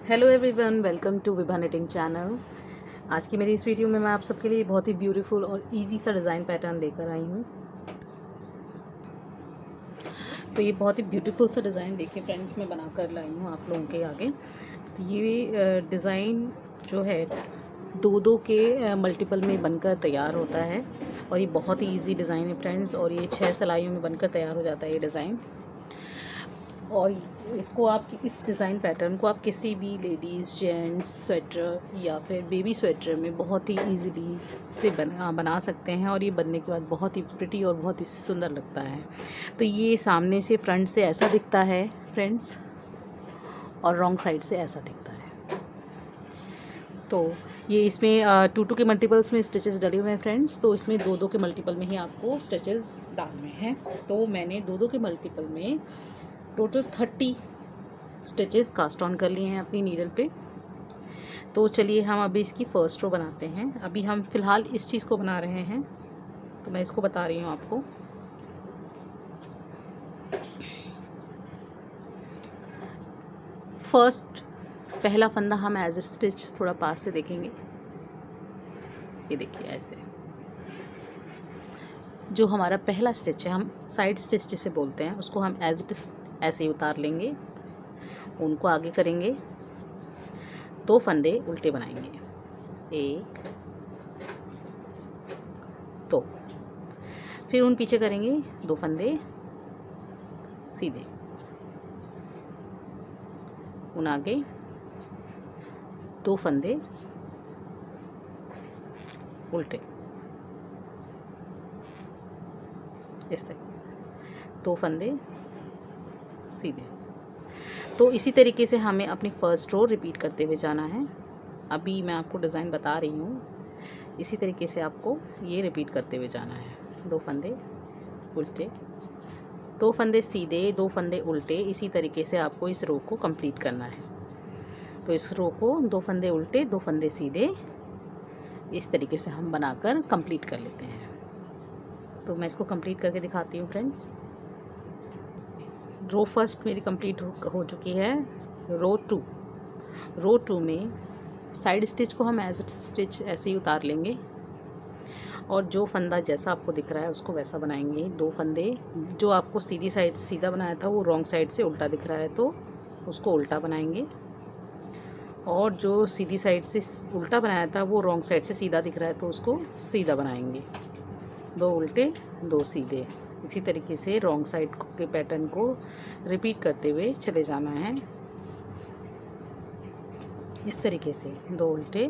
Hello everyone, welcome to Vibha knitting channel. आज की मेरी इस वीडियो में मैं आप सबके लिए बहुत ही ब्यूटीफुल और इजी सा डिज़ाइन पैटर्न लेकर आई हूँ। तो ये बहुत ही ब्यूटीफुल सा डिज़ाइन देखिए फ्रेंड्स, मैं बना कर लाई हूँ आप लोगों के आगे। तो ये डिज़ाइन जो है दो दो के मल्टीपल में बनकर तैयार होता है और ये बहुत ही ईजी डिज़ाइन है फ्रेंड्स, और ये 6 सिलाइयों में बनकर तैयार हो जाता है ये डिज़ाइन। और इसको आप इस डिज़ाइन पैटर्न को आप किसी भी लेडीज़ जेंट्स स्वेटर या फिर बेबी स्वेटर में बहुत ही इजीली से बना सकते हैं, और ये बनने के बाद बहुत ही प्रिटी और बहुत ही सुंदर लगता है। तो ये सामने से फ्रंट से ऐसा दिखता है फ्रेंड्स, और रॉन्ग साइड से ऐसा दिखता है। तो ये इसमें 2 के मल्टीपल्स में स्टिचेस डले हुए हैं फ्रेंड्स, तो इसमें 2 के मल्टीपल में ही आपको स्टिचेस डालने हैं। तो मैंने 2 के मल्टीपल में टोटल 30 स्टिचेस कास्ट ऑन कर लिए हैं अपनी नीडल पे। तो चलिए हम अभी इसकी फ़र्स्ट रो बनाते हैं। अभी हम फ़िलहाल इस चीज़ को बना रहे हैं, तो मैं इसको बता रही हूँ आपको। फर्स्ट पहला फंदा हम एज ए स्टिच थोड़ा पास से देखेंगे। ये देखिए ऐसे जो हमारा पहला स्टिच है, हम साइड स्टिच जिसे बोलते हैं, उसको हम एज इट इज़ ऐसे ही उतार लेंगे, उनको आगे करेंगे, 2 फंदे उल्टे बनाएंगे, 1 2, फिर उन पीछे करेंगे 2 फंदे सीधे, उन आगे 2 फंदे उल्टे, इस तरीके से 2 फंदे सीधे। तो इसी तरीके से हमें अपनी फ़र्स्ट रो रिपीट करते हुए जाना है। अभी मैं आपको डिज़ाइन बता रही हूँ, इसी तरीके से आपको ये रिपीट करते हुए जाना है। 2 फंदे उल्टे, 2 फंदे सीधे, 2 फंदे उल्टे, इसी तरीके से आपको इस रो को कंप्लीट करना है। तो इस रो को 2 फंदे उल्टे 2 फंदे सीधे इस तरीके से हम बनाकर कंप्लीट कर लेते हैं। तो मैं इसको कंप्लीट करके दिखाती हूँ फ्रेंड्स। रो फर्स्ट मेरी कंप्लीट हो चुकी है। रो टू में साइड स्टिच को हम एज स्टिच ऐसे ही उतार लेंगे, और जो फंदा जैसा आपको दिख रहा है उसको वैसा बनाएंगे। 2 फंदे जो आपको सीधी साइड से सीधा बनाया था वो रॉन्ग साइड से उल्टा दिख रहा है, तो उसको उल्टा बनाएंगे, और जो सीधी साइड से उल्टा बनाया था वो रॉन्ग साइड से सीधा दिख रहा है, तो उसको सीधा बनाएंगे। 2 उल्टे 2 सीधे, इसी तरीके से रॉन्ग साइड के पैटर्न को रिपीट करते हुए चले जाना है। इस तरीके से 2 उल्टे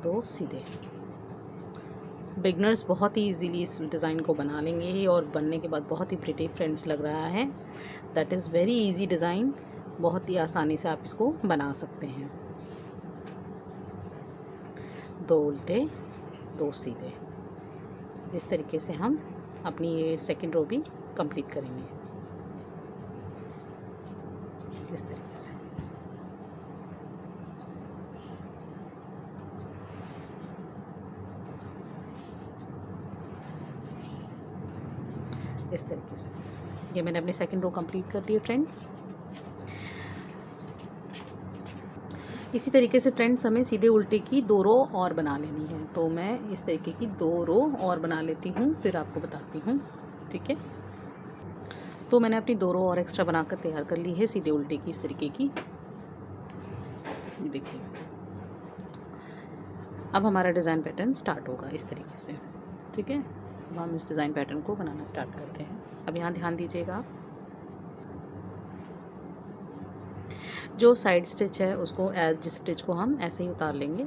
2 सीधे। बिगनर्स बहुत ही इजीली इस डिज़ाइन को बना लेंगे, और बनने के बाद बहुत ही प्रिटी फ्रेंड्स लग रहा है। That is very easy design, बहुत ही आसानी से आप इसको बना सकते हैं। 2 उल्टे 2 सीधे, इस तरीके से हम अपनी ये सेकेंड रो भी कंप्लीट करेंगे, इस तरीके से। इस तरीके से ये मैंने अपनी सेकेंड रो कंप्लीट कर ली है फ्रेंड्स। इसी तरीके से फ्रेंड्स हमें सीधे उल्टे की 2 रो और बना लेनी है। तो मैं इस तरीके की 2 रो और बना लेती हूँ, फिर आपको बताती हूँ, ठीक है। तो मैंने अपनी 2 रो और एक्स्ट्रा बनाकर तैयार कर ली है सीधे उल्टे की, इस तरीके की। ये देखिए अब हमारा डिज़ाइन पैटर्न स्टार्ट होगा इस तरीके से, ठीक है। अब हम इस डिज़ाइन पैटर्न को बनाना स्टार्ट करते हैं। अब यहाँ ध्यान दीजिएगा आप, जो साइड स्टिच है उसको एज स्टिच को हम ऐसे ही उतार लेंगे।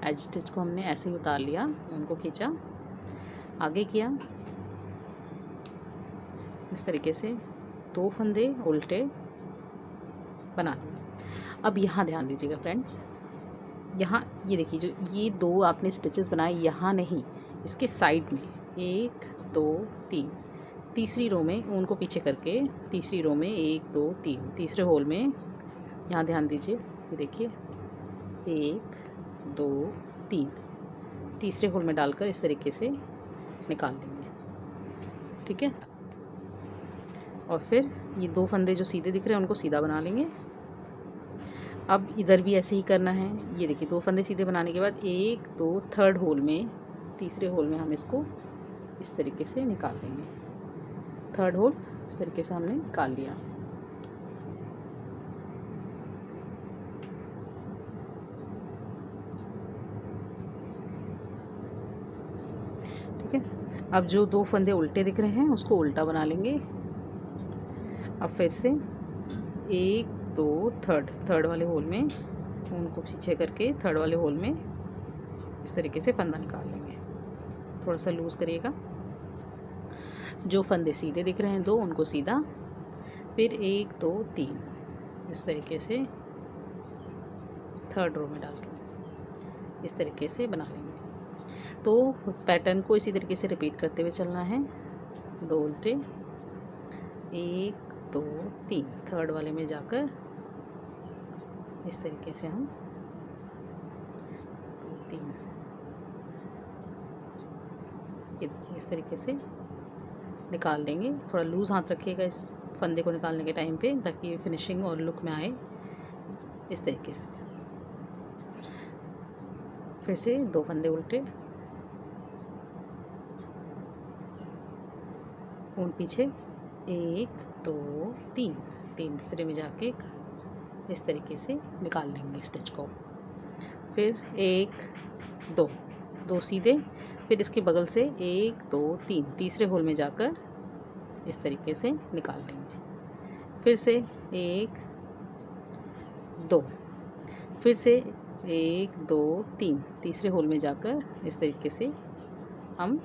एज स्टिच को हमने ऐसे ही उतार लिया, उनको खींचा, आगे किया, इस तरीके से 2 फंदे उल्टे बना दिए। अब यहाँ ध्यान दीजिएगा फ्रेंड्स, यहाँ ये देखिए जो ये 2 आपने स्टिचेस बनाए, यहाँ नहीं, इसके साइड में 1 2 3, तीसरी रो में उनको पीछे करके, तीसरी रो में 1 2 3, तीसरे होल में यहाँ ध्यान दीजिए, ये देखिए 1 2 3, तीसरे होल में डालकर इस तरीके से निकाल देंगे, ठीक है। और फिर ये 2 फंदे जो सीधे दिख रहे हैं उनको सीधा बना लेंगे, अब इधर भी ऐसे ही करना है। ये देखिए 2 फंदे सीधे बनाने के बाद 1 2 थर्ड होल में, तीसरे होल में हम इसको इस तरीके से निकाल लेंगे। थर्ड होल इस तरीके से हमने निकाल लिया। ठीक है, अब जो 2 फंदे उल्टे दिख रहे हैं उसको उल्टा बना लेंगे। अब फिर से 1 2 थर्ड वाले होल में, उनको पीछे करके थर्ड वाले होल में इस तरीके से फंदा निकाल लेंगे। थोड़ा सा लूज़ करिएगा। जो फंदे सीधे दिख रहे हैं 2, उनको सीधा, फिर 1 2 3 इस तरीके से थर्ड रो में डाल के इस तरीके से बना लेंगे। तो पैटर्न को इसी तरीके से रिपीट करते हुए चलना है। 2 उल्टे, 1 2 3 थर्ड वाले में जाकर इस तरीके से हम 3 इस तरीके से निकाल लेंगे। थोड़ा लूज़ हाथ रखिएगा इस फंदे को निकालने के टाइम पे, ताकि फिनिशिंग और लुक में आए इस तरीके से। फिर से 2 फंदे उल्टे, ऊन पीछे, 1 2 3 तीसरे में जाके इस तरीके से निकाल लेंगे स्टिच को। फिर 1 2 सीधे, फिर इसके बगल से 1 2 3 तीसरे होल में जाकर इस तरीके से निकाल लेंगे। फिर से 1 2, फिर से 1 2 3 तीसरे होल में जाकर इस तरीके से हम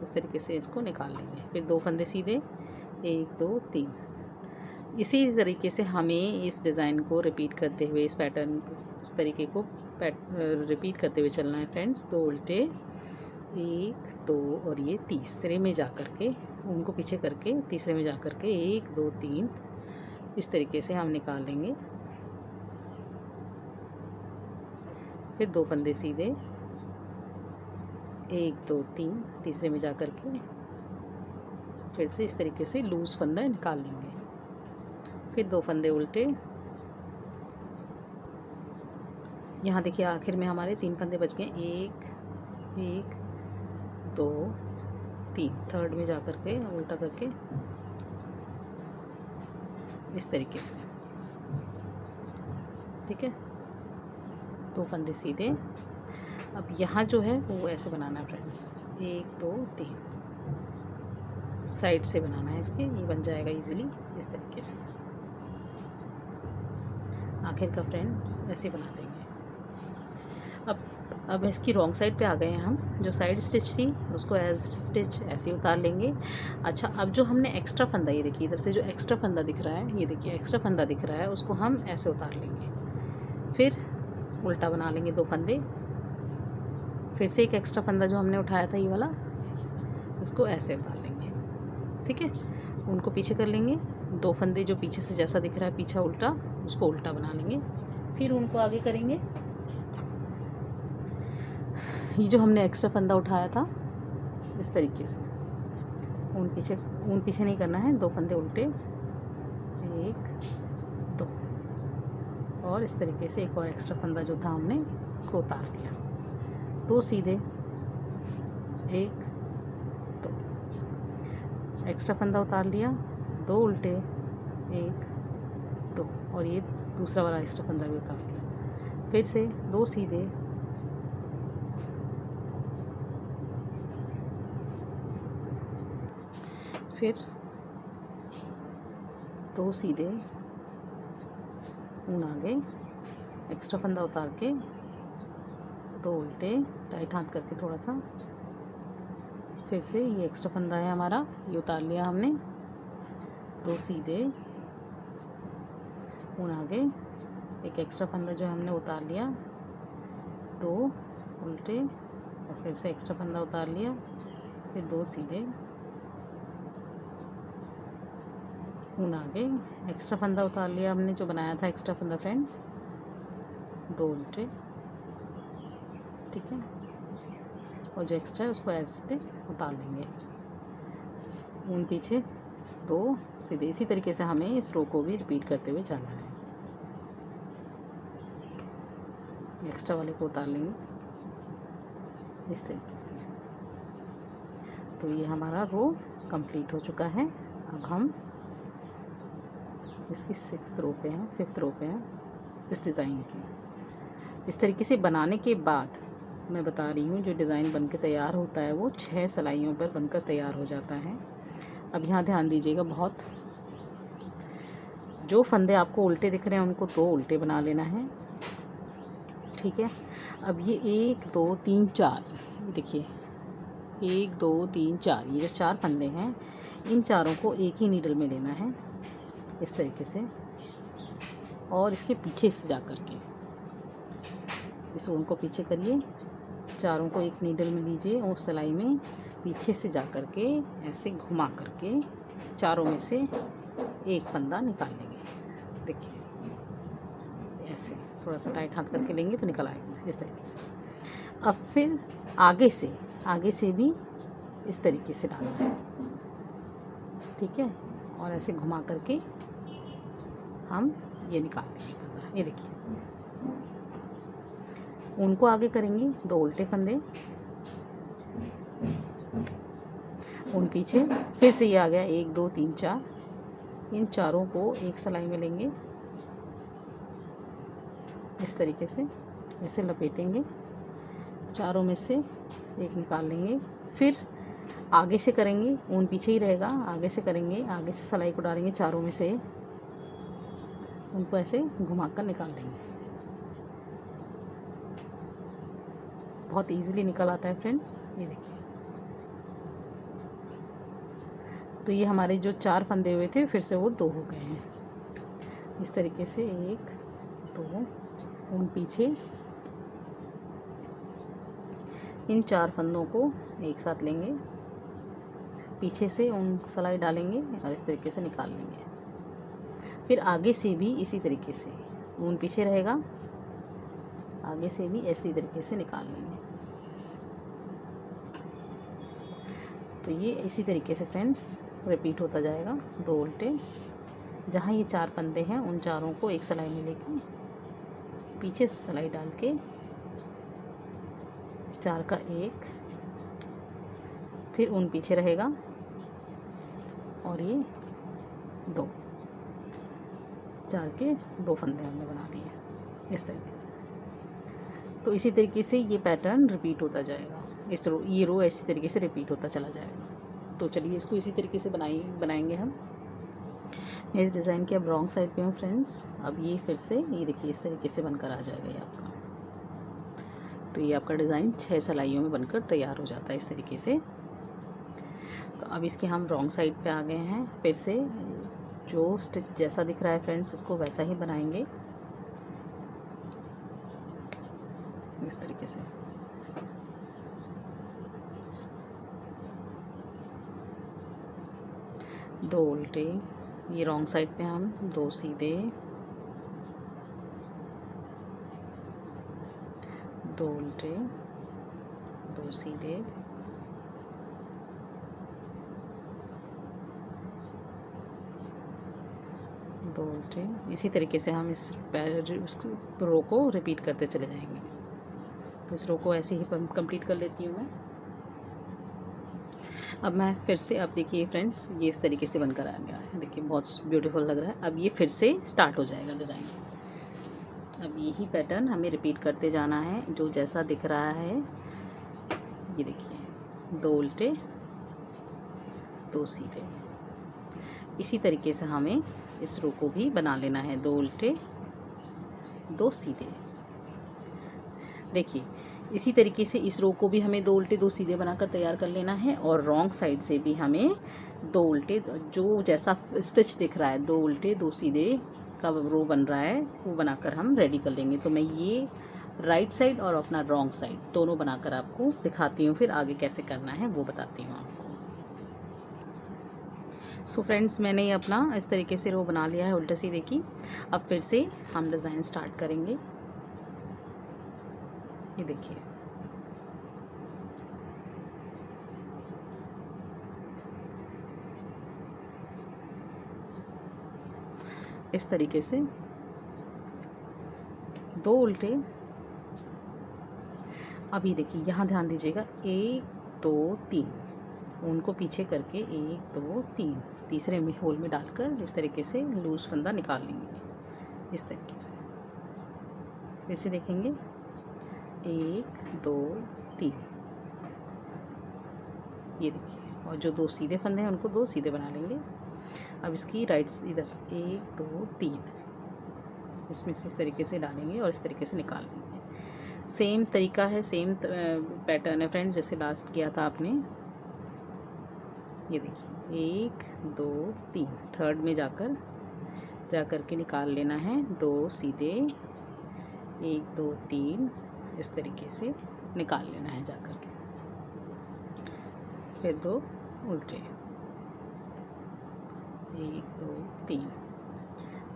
इस तरीके से इसको निकाल लेंगे। फिर 2 फंदे सीधे, 1 2 3। इसी तरीके से हमें इस डिज़ाइन को रिपीट करते हुए, इस पैटर्न इस तरीके को रिपीट करते हुए चलना है फ्रेंड्स। 2 उल्टे, 1 2 और ये तीसरे में जा कर के, उनको पीछे करके तीसरे में जा कर के 1 2 3 इस तरीके से हम निकाल लेंगे। फिर 2 फंदे सीधे, 1 2 3 तीसरे में जा कर के फिर से इस तरीके से लूज़ फंदा निकाल लेंगे। फिर 2 फंदे उल्टे, यहाँ देखिए आखिर में हमारे 3 फंदे बच गए। 1 2 3 थर्ड में जा कर के उल्टा करके इस तरीके से। ठीक है, 2 फंदे सीधे। अब यहाँ जो है वो ऐसे बनाना है फ्रेंड्स, 1 2 3 साइड से बनाना है इसके, ये बन जाएगा इजीली इस तरीके से। आखिर का फ्रेंड्स ऐसे बना देंगे। अब इसकी रॉन्ग साइड पे आ गए हैं हम। जो साइड स्टिच थी उसको एज स्टिच ऐसे उतार लेंगे। अच्छा, अब जो हमने एक्स्ट्रा फंदा, ये देखिए इधर से जो एक्स्ट्रा फंदा दिख रहा है, ये देखिए एक्स्ट्रा फंदा दिख रहा है, उसको हम ऐसे उतार लेंगे। फिर उल्टा बना लेंगे 2 फंदे, फिर से एक एक्स्ट्रा फंदा जो हमने उठाया था ये वाला, इसको ऐसे उतार लेंगे। ठीक है, उनको पीछे कर लेंगे। 2 फंदे जो पीछे से जैसा दिख रहा है पीछा उल्टा, उसको उल्टा बना लेंगे। फिर उनको आगे करेंगे। ये जो हमने एक्स्ट्रा फंदा उठाया था इस तरीके से, ऊन पीछे नहीं करना है। 2 फंदे उल्टे, 1 2 और इस तरीके से एक और एक्स्ट्रा फंदा जो था हमने उसको उतार लिया। 2 सीधे, 1 2 एक्स्ट्रा फंदा उतार लिया, 2 उल्टे, 1 2 और ये दूसरा वाला एक्स्ट्रा फंदा भी उतार लिया। फिर से 2 सीधे, फिर 2 सीधे, ऊन आगे, एक्स्ट्रा फंदा उतार के, 2 उल्टे, टाइट हाथ करके थोड़ा सा। फिर से ये एक्स्ट्रा फंदा है हमारा, ये उतार लिया हमने। 2 सीधे, ऊन आगे, एक एक्स्ट्रा फंदा जो हमने उतार लिया, 2 उल्टे और फिर से एक्स्ट्रा फंदा उतार लिया। फिर 2 सीधे, ऊन आगे, एक्स्ट्रा फंदा उतार लिया हमने जो बनाया था एक्स्ट्रा फंदा फ्रेंड्स, 2 उल्टे। ठीक है, और जो एक्स्ट्रा है उसको ऐसे उतार लेंगे। ऊन पीछे, 2 सीधे। इसी तरीके से हमें इस रो को भी रिपीट करते हुए जाना है। एक्स्ट्रा वाले को उतार लेंगे इस तरीके से। तो ये हमारा रो कंप्लीट हो चुका है। अब हम इसकी 6th रो पे हैं, 5th रो पे हैं इस डिज़ाइन की। इस तरीके से बनाने के बाद मैं बता रही हूँ, जो डिज़ाइन बनके तैयार होता है वो 6 सिलाइयों पर बनकर तैयार हो जाता है। अब यहाँ ध्यान दीजिएगा बहुत, जो फंदे आपको उल्टे दिख रहे हैं उनको 2 उल्टे बना लेना है, ठीक है। अब ये 1 2 3 4 देखिए, 1 2 3 4 ये जो 4 फंदे हैं, इन चारों को एक ही नीडल में लेना है इस तरीके से, और इसके पीछे से जा कर के इस ऊन को पीछे करिए, चारों को एक नीडल में लीजिए और सिलाई में पीछे से जा कर के ऐसे घुमा करके चारों में से एक फंदा निकाल लेंगे। देखिए ऐसे थोड़ा सा टाइट हाथ करके लेंगे तो निकल आएगा इस तरीके से। अब फिर आगे से भी इस तरीके से डालना है, ठीक है, और ऐसे घुमा करके हम ये निकाल देंगे फंदा। ये देखिए, उनको आगे करेंगे 2 उल्टे फंदे, उन पीछे, फिर से ये आ गया 1 2 3 4, इन चारों को एक सिलाई में लेंगे इस तरीके से, ऐसे लपेटेंगे, चारों में से एक निकाल लेंगे, फिर आगे से करेंगे, ऊन पीछे ही रहेगा, आगे से करेंगे, आगे से सिलाई को डालेंगे, चारों में से उनको ऐसे घुमाकर निकाल देंगे। बहुत इजीली निकल आता है फ्रेंड्स, ये देखिए। तो ये हमारे जो 4 फंदे हुए थे फिर से वो 2 हो गए हैं इस तरीके से। 1 2 ऊन पीछे, इन 4 फंदों को एक साथ लेंगे, पीछे से ऊन सिलाई डालेंगे और इस तरीके से निकाल लेंगे। फिर आगे से भी इसी तरीके से, ऊन पीछे रहेगा, आगे से भी इसी तरीके से निकाल लेंगे। तो ये इसी तरीके से फ्रेंड्स रिपीट होता जाएगा। 2 उल्टे, जहाँ ये 4 फंदे हैं उन चारों को एक सिलाई में लेके पीछे से सिलाई डाल के 4 का 1, फिर ऊन पीछे रहेगा और ये 2, 4 के 2 फंदे हमने बना लिए इस तरीके से। तो इसी तरीके से ये पैटर्न रिपीट होता जाएगा, ये रो इसी तरीके से रिपीट होता चला जाएगा। तो चलिए इसको इसी तरीके से बनाएंगे हम। मैं इस डिज़ाइन के अब रॉन्ग साइड पे हूँ फ्रेंड्स। अब ये फिर से ये देखिए इस तरीके से बनकर आ जाएगा ये आपका। तो ये आपका डिज़ाइन 6 सिलाइयों में बनकर तैयार हो जाता है इस तरीके से। तो अब इसके हम रॉन्ग साइड पे आ गए हैं। फिर से जो स्टिच जैसा दिख रहा है फ्रेंड्स उसको वैसा ही बनाएंगे इस तरीके से। दो उल्टे, ये रॉन्ग साइड पे हम 2 सीधे, 2 उल्टे, 2 सीधे, 2 उल्टे। इसी तरीके से हम इस रो को रिपीट करते चले जाएंगे। तो इस रो को ऐसे ही कंप्लीट कर लेती हूँ मैं। अब मैं फिर से, अब देखिए फ्रेंड्स ये इस तरीके से बनकर आ गया है, देखिए बहुत ब्यूटीफुल लग रहा है। अब ये फिर से स्टार्ट हो जाएगा डिज़ाइन। अब यही पैटर्न हमें रिपीट करते जाना है, जो जैसा दिख रहा है। ये देखिए 2 उल्टे, 2 सीधे। इसी तरीके से हमें इस रो को भी बना लेना है, 2 उल्टे, 2 सीधे। देखिए इसी तरीके से इस रो को भी हमें 2 उल्टे 2 सीधे बनाकर तैयार कर लेना है, और रॉन्ग साइड से भी हमें 2 उल्टे, जो जैसा स्टिच दिख रहा है 2 उल्टे 2 सीधे का रो बन रहा है वो बनाकर हम रेडी कर लेंगे। तो मैं ये राइट साइड और अपना रॉन्ग साइड दोनों बनाकर आपको दिखाती हूँ, फिर आगे कैसे करना है वो बताती हूँ आपको। सो फ्रेंड्स मैंने ये अपना इस तरीके से रो बना लिया है उल्टे सीधे की। अब फिर से हम डिज़ाइन स्टार्ट करेंगे। ये देखिए इस तरीके से 2 उल्टे अब ये देखिए यहाँ ध्यान दीजिएगा, 1 2 3, उनको पीछे करके 1 2 3 तीसरे में होल में डालकर इस तरीके से लूज फंदा निकाल लेंगे इस तरीके से। फिर से देखेंगे 1 2 3, ये देखिए, और जो 2 सीधे फंदे हैं उनको 2 सीधे बना लेंगे। अब इसकी राइट्स इधर 1 2 3 इसमें से इस तरीके से डालेंगे और इस तरीके से निकाल लेंगे। सेम तरीका है, सेम पैटर्न है फ्रेंड्स जैसे लास्ट किया था आपने। ये देखिए 1 2 3, थर्ड में जाकर के निकाल लेना है 2 सीधे, 1 2 3 इस तरीके से निकाल लेना है जाकर के। फिर 2 उल्टे, 1 2 3,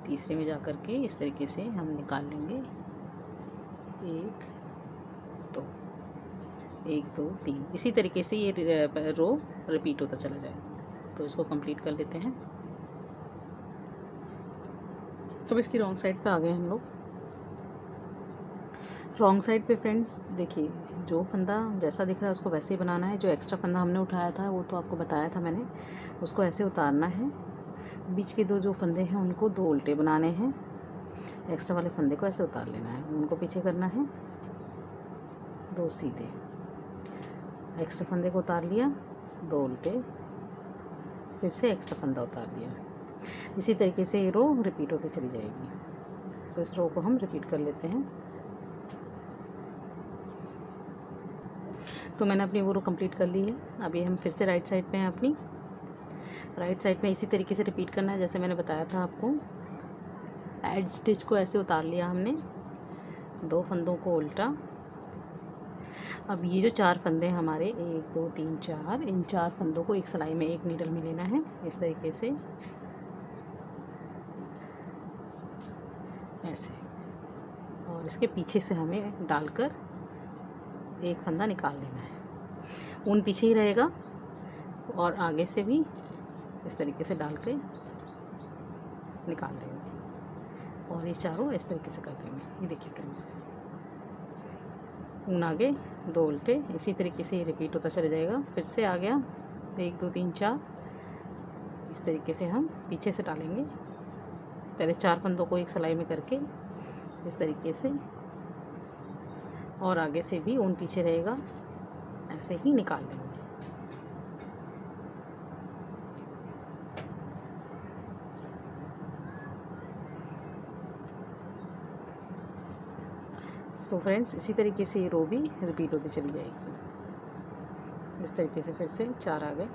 तीसरे में जाकर के इस तरीके से हम निकाल लेंगे 1 2 1 2 3। इसी तरीके से ये रो रिपीट होता चला जाए। तो इसको कंप्लीट कर लेते हैं। अब इसकी रॉन्ग साइड पे आ गए हम लोग। रॉन्ग साइड पे फ्रेंड्स देखिए, जो फंदा जैसा दिख रहा है उसको वैसे ही बनाना है। जो एक्स्ट्रा फंदा हमने उठाया था वो तो आपको बताया था मैंने, उसको ऐसे उतारना है। बीच के 2 जो फंदे हैं उनको 2 उल्टे बनाने हैं। एक्स्ट्रा वाले फंदे को ऐसे उतार लेना है, उनको पीछे करना है 2 सीधे। एक्स्ट्रा फंदे को उतार लिया, 2 उल्टे, फिर से एक्स्ट्रा फंदा उतार लिया। इसी तरीके से ये रो रिपीट होती चली जाएगी। तो इस रो को हम रिपीट कर लेते हैं। तो मैंने अपनी वो रो कंप्लीट कर ली है। अभी हम फिर से राइट साइड पे हैं। अपनी राइट साइड में इसी तरीके से रिपीट करना है जैसे मैंने बताया था आपको। एड स्टिच को ऐसे उतार लिया हमने, 2 फंदों को उल्टा। अब ये जो 4 फंदे हैं हमारे, 1 2 3 4, इन 4 फंदों को एक सिलाई में, एक नीडल में लेना है इस तरीके से, ऐसे। और इसके पीछे से हमें डालकर एक फंदा निकाल लेना है। ऊन पीछे ही रहेगा और आगे से भी इस तरीके से डाल के निकाल देंगे और ये चारों इस तरीके से कर देंगे। ये देखिए फ्रेंड्स, ऊन आगे, 2 उल्टे, इसी तरीके से ये रिपीट होता चला जाएगा। फिर से आ गया 1 2 3 4, इस तरीके से हम पीछे से डालेंगे। पहले 4 फंदों को एक सिलाई में करके इस तरीके से, और आगे से भी ऊन पीछे रहेगा, ऐसे ही निकाल लेंगे। सो फ्रेंड्स, इसी तरीके से ये रो भी रिपीट होती चली जाएगी। इस तरीके से फिर से 4 आ गए।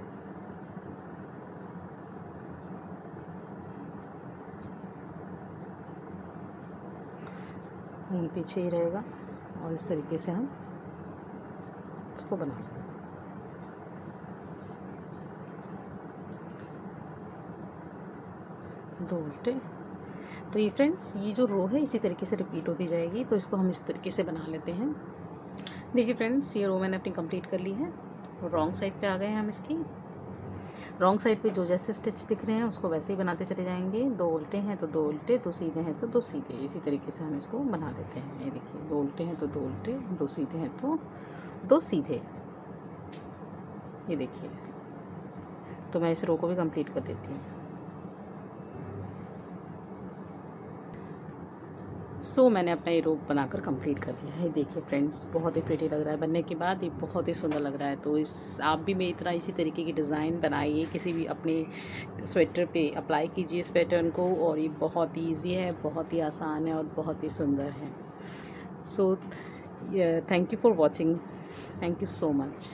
ऊन पीछे ही रहेगा और इस तरीके से हम इसको बना लेंगे। दो उल्टे। तो ये फ्रेंड्स, ये जो रो है इसी तरीके से रिपीट होती जाएगी। तो इसको हम इस तरीके से बना लेते हैं। देखिए फ्रेंड्स, ये रो मैंने अपनी कंप्लीट कर ली है। रॉन्ग साइड पे आ गए हैं हम इसकी। रॉन्ग साइड पे जो जैसे स्टिच दिख रहे हैं उसको वैसे ही बनाते चले जाएंगे। 2 उल्टे हैं तो 2 उल्टे, 2 सीधे हैं तो 2 सीधे, इसी तरीके से हम इसको बना देते हैं। ये देखिए, 2 उल्टे हैं तो 2 उल्टे, 2 सीधे हैं तो 2 सीधे। ये देखिए, तो मैं इस रो को भी कंप्लीट कर देती हूँ। सो मैंने अपना ये रोप बनाकर कंप्लीट कर दिया है। देखिए फ्रेंड्स, बहुत ही प्रिटी लग रहा है। बनने के बाद ये बहुत ही सुंदर लग रहा है। तो आप भी मेरी तरह इसी तरीके की डिज़ाइन बनाइए, किसी भी अपने स्वेटर पे अप्लाई कीजिए इस पैटर्न को। और ये बहुत ही ईजी है, बहुत ही आसान है और बहुत ही सुंदर है। So thank you for watching. Thank you so much.